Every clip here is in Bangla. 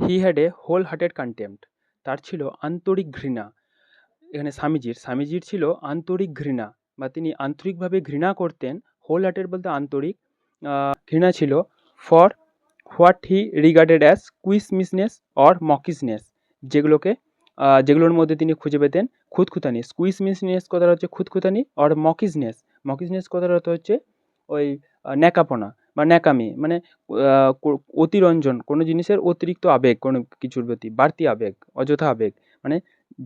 He had a whole hearted contempt, তার ছিল আন্তরিক ঘৃণা। এখানে স্বামীজির ছিল আন্তরিক ঘৃণা, বা তিনি আন্তরিকভাবে ঘৃণা করতেন। হোল হার্টেড বলতে আন্তরিক, ঘৃণা ছিল for what he regarded as squeamishness or mawkishness, যেগুলোর মধ্যে তিনি খুঁজে পেতেন খুঁতখুঁতানি। স্কুইসমিসনেস কথাটা হচ্ছে খুঁতখুঁতানি, অর মকিসনেস কথাটা হচ্ছে ওই ন্যাকাপনা বা ন্যাকামি, মানে অতিরঞ্জন, কোনো জিনিসের অতিরিক্ত আবেগ, কোনো কিছুর প্রতি বাড়তি আবেগ, অযথা আবেগ, মানে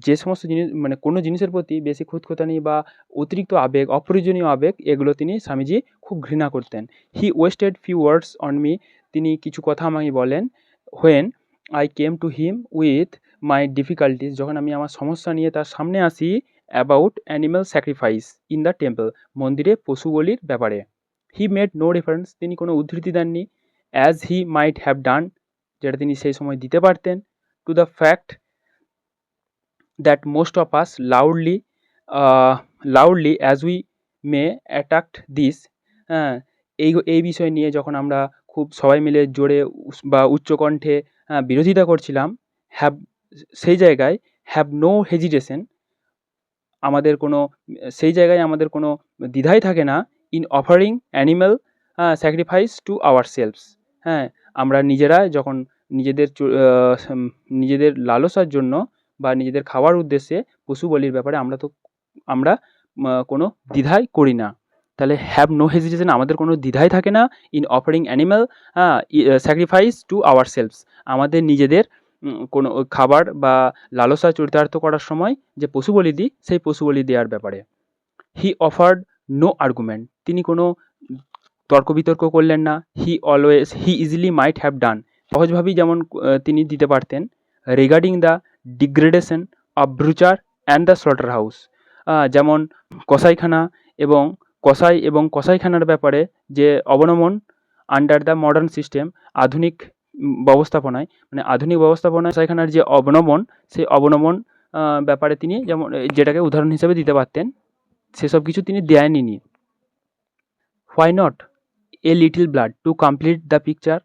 যে সমস্ত জিনিস, মানে কোনো জিনিসের প্রতি বেশি খুঁতখুঁতানি বা অতিরিক্ত আবেগ, অপ্রয়োজনীয় আবেগ, এগুলো স্বামীজি খুব ঘৃণা করতেন। He wasted few words on me, তিনি কিছু কথা আমাকে বলেন। When I came to him with my difficulties, যখন আমি আমার সমস্যা নিয়ে তার সামনে আসি, about animal sacrifice in the temple, মন্দিরে পশু বলির ব্যাপারে। হি মেড নো রেফারেন্স, তিনি কোনো উদ্ধৃতি দেননি, as he might have done, যেটা তিনি সেই সময় দিতে পারতেন, to the fact that most of us loudly as we may attacked this. হ্যাঁ, এই বিষয় নিয়ে যখন আমরা খুব সবাই মিলে জোরে বা উচ্চকণ্ঠে বিরোধিতা করছিলাম, সেই জায়গায় হ্যাভ নো হেজিটেশন, সেই জায়গায় আমাদের কোনো দ্বিধাই থাকে না, in offering animal sacrifice to our selves. হ্যাঁ, আমরা নিজেরা যখন নিজেদের লালসার জন্য বা নিজেদের খাওয়ার উদ্দেশ্যে পশু বলির ব্যাপারে আমরা কোনো দ্বিধাই করি না। তাহলে হ্যাভ নো হেজিটেশন, আমাদের কোনো দ্বিধাই থাকে না, in offering animal sacrifice to our selves, আমাদের নিজেদের কোনো খাবার বা লালসা চরিতার্থ করার সময় যে পশু বলি দিই, সেই পশু বলি দেওয়ার ব্যাপারে। হি অফার্ড নো আর্গুমেন্ট, তিনি কোনো তর্ক বিতর্ক করলেন না। হি ইজিলি মাইট হ্যাভ ডান, সহজভাবেই যেমন তিনি দিতে পারতেন। Regarding the degradation of butchery and the slaughter house, যেমন কসাইখানা এবং কসাইখানার ব্যাপারে যে অবনমন, আন্ডার দ্য মডার্ন সিস্টেম, আধুনিক ব্যবস্থাপনায় কসাইখানার যে অবনমন, সেই অবনমন ব্যাপারে তিনি যেমন যেটাকে উদাহরণ হিসেবে দিতে পারতেন, সেসব কিছু তিনি দেয়নি। Why not a little blood to complete the picture,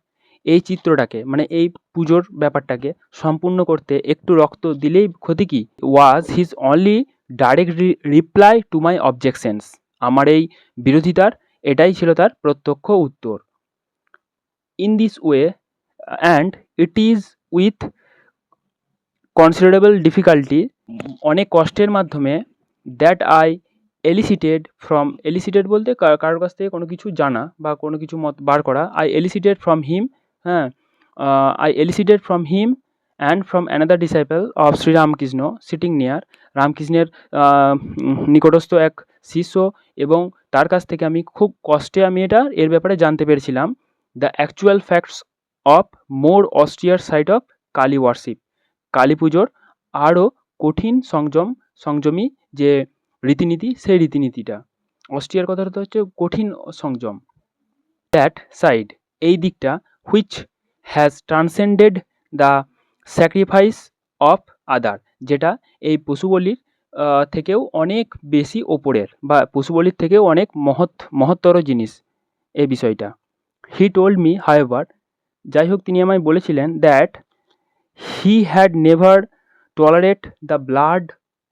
এই চিত্রটাকে, মানে এই পুজোর ব্যাপারটাকে সম্পূর্ণ করতে একটু রক্ত দিলেই ক্ষতি কি? Was his only direct reply to my objections, আমার এই বিরোধিতার এটাই ছিল তার প্রত্যক্ষ উত্তর। In this way and it is with considerable difficulty, অনেক কষ্টের মাধ্যমে, দ্যাট আই এলিসিটেড বলতে কারোর কাছ থেকে কোনো কিছু জানা বা কোনো কিছু মত বার করা। I elicited from him and from another disciple of Shri Ramakrishna sitting near, রামকৃষ্ণের নিকটস্থ এক শিষ্য, এবং তার কাছ থেকে আমি খুব কষ্টে এর ব্যাপারে জানতে পেরেছিলাম, the actual facts of more austere side of Kali worship, Kali পুজোর আরও কঠিন সংযমী যে রীতিনীতি, সেই রীতিনীতিটা। অস্টিয়ার কথাটা হচ্ছে কঠিন সংযম। দ্যাট সাইড, এই দিকটা, which has transcended the sacrifice of other, যেটা এই পশু বলির থেকেও অনেক বেশি ওপরের, বা পশু বলির থেকেও অনেক মহত্তর জিনিস এই বিষয়টা। হি টোল্ড মি হাউএভার, যাই হোক তিনি আমায় বলেছিলেন, that he had never tolerate the blood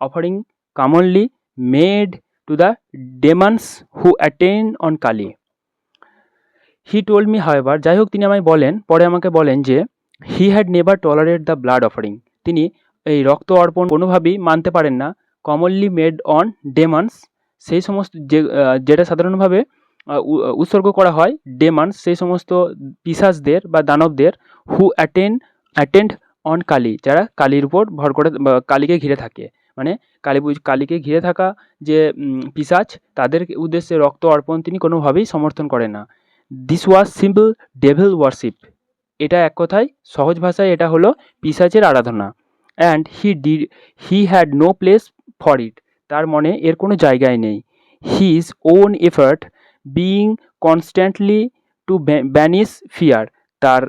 offering commonly made to the demons who attend on Kali. He told me however, যাই হোক তিনি পরে আমাকে বলেন যে, he had never tolerated the blood offering, তিনি এই রক্ত অর্পণ কোনোভাবেই মানতে পারেন না, commonly made on demons, সেই সমস্ত যেটা সাধারণভাবে উৎসর্গ করা হয় ডেমন্স, সেই সমস্ত পিশাচদের বা দানবদের, who attend on Kali, যারা কালীর উপর ভর করে কালীকে ঘিরে থাকে, মানে কালীকে ঘিরে থাকা যে পিশাচ, তাদের উদ্দেশ্যে রক্ত অর্পণ তিনি কোনোভাবেই সমর্থন করেন না। This was simple devil worship, এটা এক কথায় সহজ ভাষায় এটা হলো পিশাচের আরাধনা। And he had no place for it, তার মনে এর কোনো জায়গায় নেই। His own effort being constantly to banish fear, তার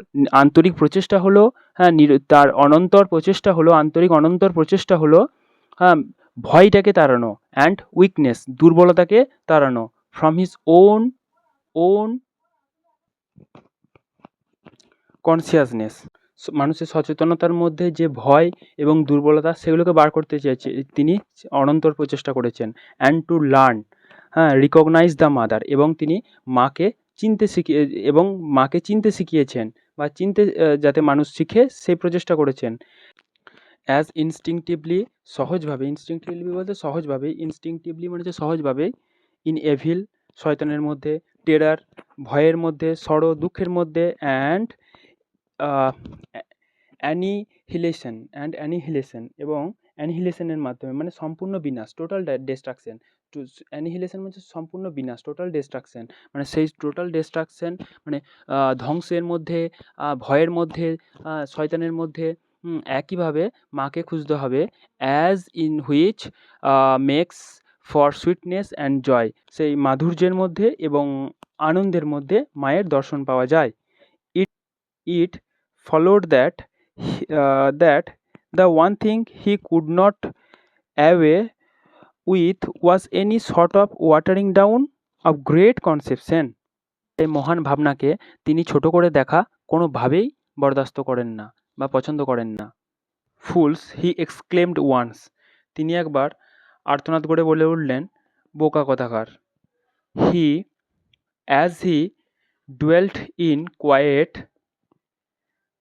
আন্তরিক প্রচেষ্টা হলো, তার আন্তরিক অনন্তর প্রচেষ্টা হলো ভয়টাকে তাড়ানো, অ্যান্ড উইকনেস, দুর্বলতাকে তাড়ানো, ফ্রম হিজ ওন কনসিয়াসনেস, মানুষের সচেতনতার মধ্যে যে ভয় এবং দুর্বলতা সেগুলোকে বার করতে চেয়েছে তিনি অনন্তর প্রচেষ্টা করেছেন। অ্যান্ড টু লার্ন, হ্যাঁ, রিকগনাইজ দ্য মাদার, এবং তিনি মাকে চিনতে শিখিয়ে এবং মাকে চিনতে শিখিয়েছেন বা চিনতে যাতে মানুষ শিখে সেই প্রচেষ্টা করেছেন। অ্যাজ ইনস্টিংটিভলি, সহজভাবে, ইনস্টিংটিভলি বলতে সহজভাবে, ইনস্টিংটিভলি মানে হচ্ছে সহজভাবে, ইন এভিল শয়তানের মধ্যে, টেরার ভয়ের মধ্যে, সরো দুঃখের মধ্যে, অ্যান্ড অ্যানিহিলেশন এবং অ্যানিহিলেশনের মাধ্যমে মানে সম্পূর্ণ বিনাশ, টোটাল ডিস্ট্রাকশন। টু অ্যানিহিলেশন মানে সম্পূর্ণ বিনাশ, টোটাল ডিস্ট্রাকশন মানে সেই টোটাল ডিস্ট্রাকশন মানে ধ্বংসের মধ্যে, ভয়ের মধ্যে, শয়তানের মধ্যে একইভাবে মাকে খুঁজতে হবে। As in which makes for sweetness and joy, সেই মাধুর্যের মধ্যে এবং আনন্দের মধ্যে মায়ের দর্শন পাওয়া যায়। It followed that the one thing he could not away with was any sort of watering down of great conception. এই মহান ভাবনাকে তিনি ছোট করে দেখা কোনোভাবেই বরদাস্ত করেন না বা পছন্দ করেন না। ফুলস হি এক্সক্লেমড ওয়ান্স, তিনি একবার আর্তনাদ করে বলে উঠলেন, বোকা কথাকার। He as he dwelt in quiet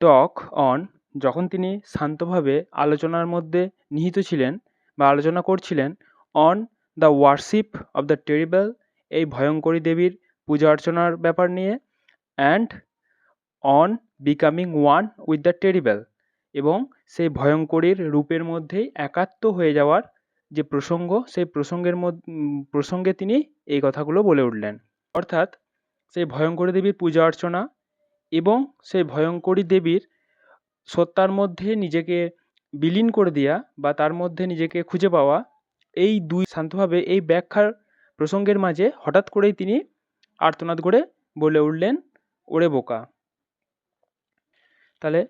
talk on, যখন তিনি শান্তভাবে আলোচনার মধ্যে নিহিত ছিলেন বা আলোচনা করছিলেন, on the warship of the terrible, এই ভয়ঙ্করী দেবীর পূজা অর্চনার ব্যাপার নিয়ে, and on becoming one with the terrible, এবং সেই ভয়ঙ্করীর রূপের মধ্যেই একাত্ম হয়ে যাওয়ার যে প্রসঙ্গ, সেই প্রসঙ্গে তিনি এই কথাগুলো বলে উঠলেন। অর্থাৎ সেই ভয়ঙ্করী দেবীর পূজা অর্চনা এবং সেই ভয়ঙ্করী দেবীর সত্তার মধ্যে নিজেকে বিলীন করে দেওয়া বা তার মধ্যে নিজেকে খুঁজে পাওয়া, এই দুই শান্তভাবে এই ব্যাখ্যার প্রসঙ্গের মাঝে হঠাৎ করেই তিনি আর্তনাদ করে বলে উঠলেন, ওরে বোকা। তাহলে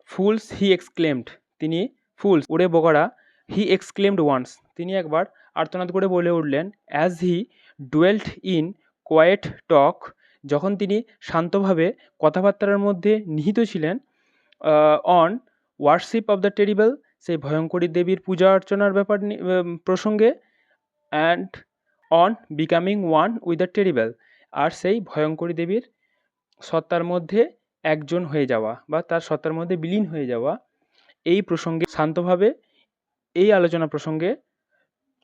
ফুলস হি এক্সক্লেমড, তিনি ফুলস ওরে বোকারা, হি এক্সক্লেমড ওয়ান্স, তিনি একবার আর্তনাদ করে বলে উঠলেন, as he dwelt in quiet talk, যখন তিনি শান্তভাবে কথাবার্তার মধ্যে নিহিত ছিলেন, on worship of the terrible, সেই ভয়ঙ্করী দেবীর পূজা অর্চনার ব্যাপার প্রসঙ্গে, and on becoming one with the terrible, আর সেই ভয়ঙ্করী দেবীর সত্তার মধ্যে একজন হয়ে যাওয়া বা তার সত্তার মধ্যে বিলীন হয়ে যাওয়া, এই প্রসঙ্গে শান্তভাবে এই আলোচনা প্রসঙ্গে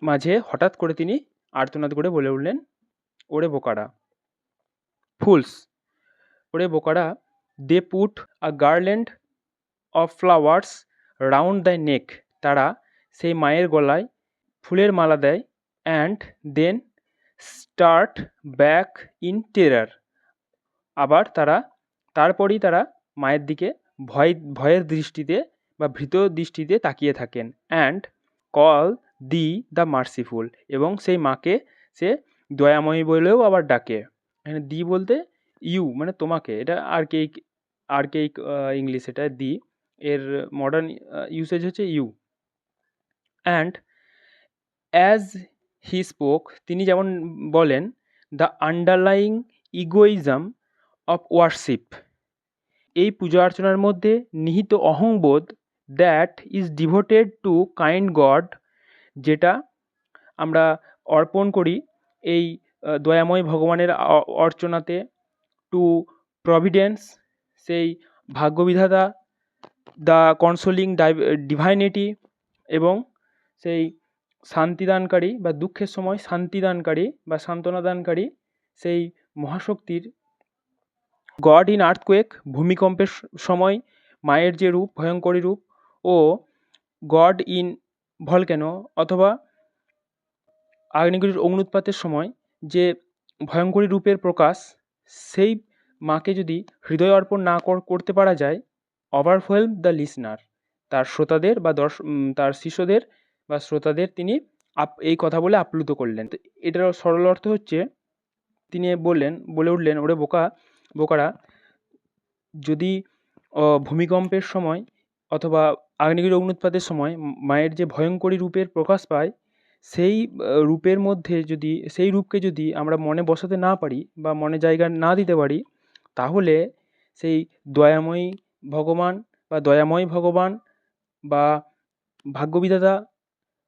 মাঝে হঠাৎ করে তিনি আর্তনাদ করে বলে উঠলেন, ওরে বোকারা। ফুলস, ওরে বোকারা, they put a garland of flowers round the neck, তারা সেই মায়ের গলায় ফুলের মালা দেয়, and then start back in terror, আবার তারপরই তারা মায়ের দিকে ভয়ের দৃষ্টিতে বা ভীত দৃষ্টিতে তাকিয়ে থাকেন। অ্যান্ড কল দ্য মার্সিফুল, এবং সেই মাকে সে দয়াময়ী বলেও আবার ডাকে। এখানে দি বলতে ইউ মানে তোমাকে, এটা আর্কেইক ইংলিশ, এটা দি, এর মডার্ন ইউসেজ হচ্ছে you. And as he spoke, তিনি যেমন বলেন, the underlying egoism of worship, এই পূজা অর্চনার মধ্যে নিহিত অহংবোধ, that is devoted to kind God, যেটা আমরা অর্পণ করি এই দয়াময় ভগবানের অর্চনাতে, টু প্রভিডেন্স, সেই ভাগ্যবিধাতা, দ্য কনসোলিং ডিভাইনিটি, এবং সেই শান্তিদানকারী বা দুঃখের সময় শান্তিদানকারী বা সান্ত্বনাদানকারী সেই মহাশক্তির, গড ইন আর্থকুয়েক, ভূমিকম্পের সময় মায়ের যে রূপ, ভয়ঙ্করী রূপ, ও গড ইন ভলক্যানো, অথবা আগ্নেয়গিরির অগ্নুৎপাতের সময় যে ভয়ঙ্করী রূপের প্রকাশ, সেই মাকে যদি হৃদয় অর্পণ না করতে পারা যায়, ওভারওয়েলম দ্য লিসনার, তার শ্রোতাদের বা তার শিষ্যদের বা শ্রোতাদের তিনি এই কথা বলে আপ্লুত করলেন। তো এটার সরল অর্থ হচ্ছে, তিনি বলে উঠলেন, ওরে বোকারা, যদি ভূমিকম্পের সময় অথবা আগ্নেয়গিরি অগ্নুৎপাতের সময় মায়ের যে ভয়ঙ্করী রূপের প্রকাশ পায়, সেই রূপের মধ্যে সেই রূপকে যদি আমরা মনে বসাতে না পারি বা মনে জায়গা না দিতে পারি, তাহলে সেই দয়াময়ী ভগবান বা দয়াময় ভগবান বা ভাগ্যবিধাতা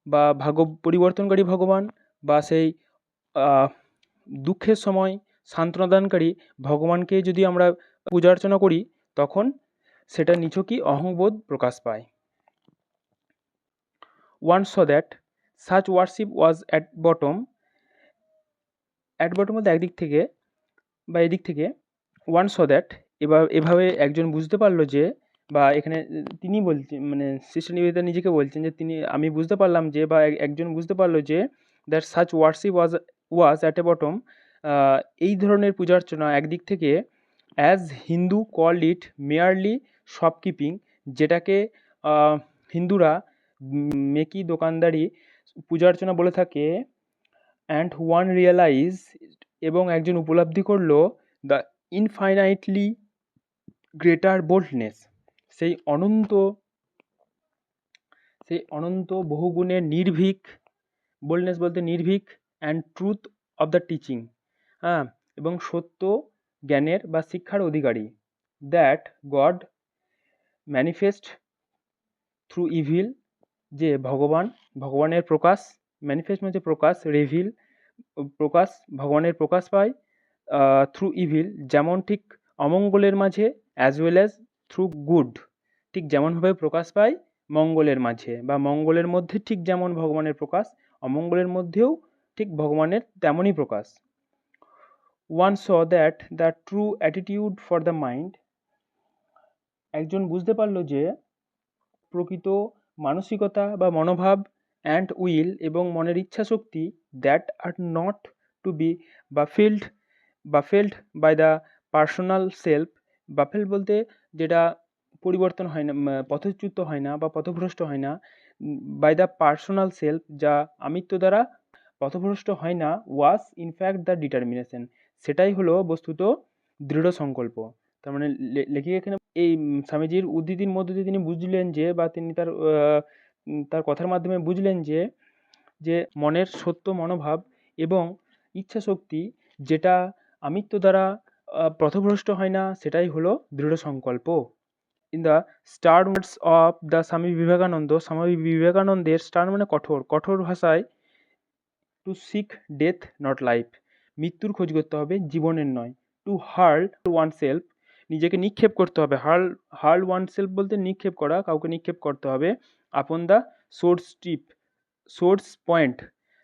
বা ভাগ্য পরিবর্তনকারী ভগবান বা সেই দুঃখের সময় সান্ত্বনাদানকারী ভগবানকে যদি আমরা পূজা অর্চনা করি, তখন সেটা নিছকই অহংবোধ প্রকাশ পায়। One saw that such worship was at bottom বলতে একদিক থেকে বা এদিক থেকে, ওয়ান saw that এভাবে একজন বুঝতে পারলো যে, বা এখানে তিনি বলছেন, মানে সিস্টার নিবেদিতা নিজেকে বলছেন যে আমি বুঝতে পারলাম যে, বা একজন বুঝতে পারলো যে that such worship was at a bottom, এই ধরনের পূজা অর্চনা একদিক থেকে as Hindu called it merely shopkeeping, যেটাকে হিন্দুরা মেকি দোকানদারি পূজা অর্চনা বলে থাকে। অ্যান্ড ওয়ান রিয়েলাইজ, এবং একজন উপলব্ধি করলো দ্য ইনফাইনাইটলি গ্রেটার বোল্ডনেস, সেই অনন্ত বহুগুণের নির্ভীক, বোল্ডনেস বলতে নির্ভীক, and truth of the teaching, হ্যাঁ, এবং সত্য জ্ঞানের বা শিক্ষার অধিকারী, that God manifest through evil, যে ভগবানের প্রকাশ, ম্যানিফেস্ট মানে প্রকাশ, রিভিল প্রকাশ, ভগবানের প্রকাশ পায় থ্রু ইভিল, যেমন ঠিক অমঙ্গলের মাঝে, as well as through good, ঠিক যেমনভাবে প্রকাশ পায় মঙ্গলের মাঝে বা মঙ্গলের মধ্যে ঠিক যেমন ভগবানের প্রকাশ, অমঙ্গলের মধ্যেও ঠিক ভগবানের তেমনই প্রকাশ। One saw that the true attitude for the mind, একজন বুঝতে পারলো যে প্রকৃত মানসিকতা বা মনোভাব, অ্যান্ড উইল এবং মনের ইচ্ছা শক্তি, that are not to be baffled by the personal self, baffle বলতে যেটা পরিবর্তন হয় না, পথচ্যুত হয় না বা পথভ্রষ্ট হয় না, বাই দ্য পার্সোনাল সেলফ, যা আমিত্ব দ্বারা পথভ্রষ্ট হয় না, ওয়াজ ইনফ্যাক্ট দ্য ডিটারমিনেশন, সেটাই হলো বস্তুত দৃঢ় সংকল্প। তার মানে লেখিকা এখানে এই স্বামীজির উদ্ধৃতির মধ্যে দিয়ে তিনি বুঝলেন যে, বা তিনি তার কথার মাধ্যমে বুঝলেন যে মনের সত্য মনোভাব এবং ইচ্ছা শক্তি, যেটা আমিত্ব দ্বারা পথভ্রষ্ট হয় না, সেটাই হলো দৃঢ় সংকল্প। In the star words of the স্বামী বিবেকানন্দের, স্টার মানে কঠোর ভাষায়, to seek death not life, মৃত্যুর খোঁজ করতে হবে, জীবনের নয়। টু হার্ল ওয়ান সেলফ, নিজেকে নিক্ষেপ করতে হবে, হার্ল ওয়ান সেলফ বলতে নিক্ষেপ করা, কাউকে নিক্ষেপ করতে হবে, আপন দ্য সোর্স পয়েন্ট,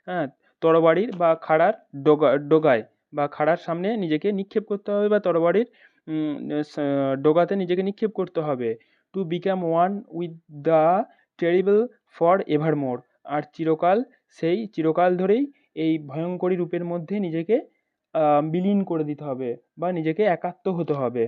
হ্যাঁ, তরবারির বা খাড়ার ডোগায় বা খাড়ার সামনে নিজেকে নিক্ষেপ করতে হবে, বা তরবারির ডোগাতে নিজেকে নিক্ষেপ করতে হবে। To become one with the terrible for evermore, আর চিরকাল ধরেই এই ভয়ঙ্করী রূপের মধ্যে নিজেকে বিলীন করে দিতে হবে বা নিজেকে একাত্ম হতে হবে।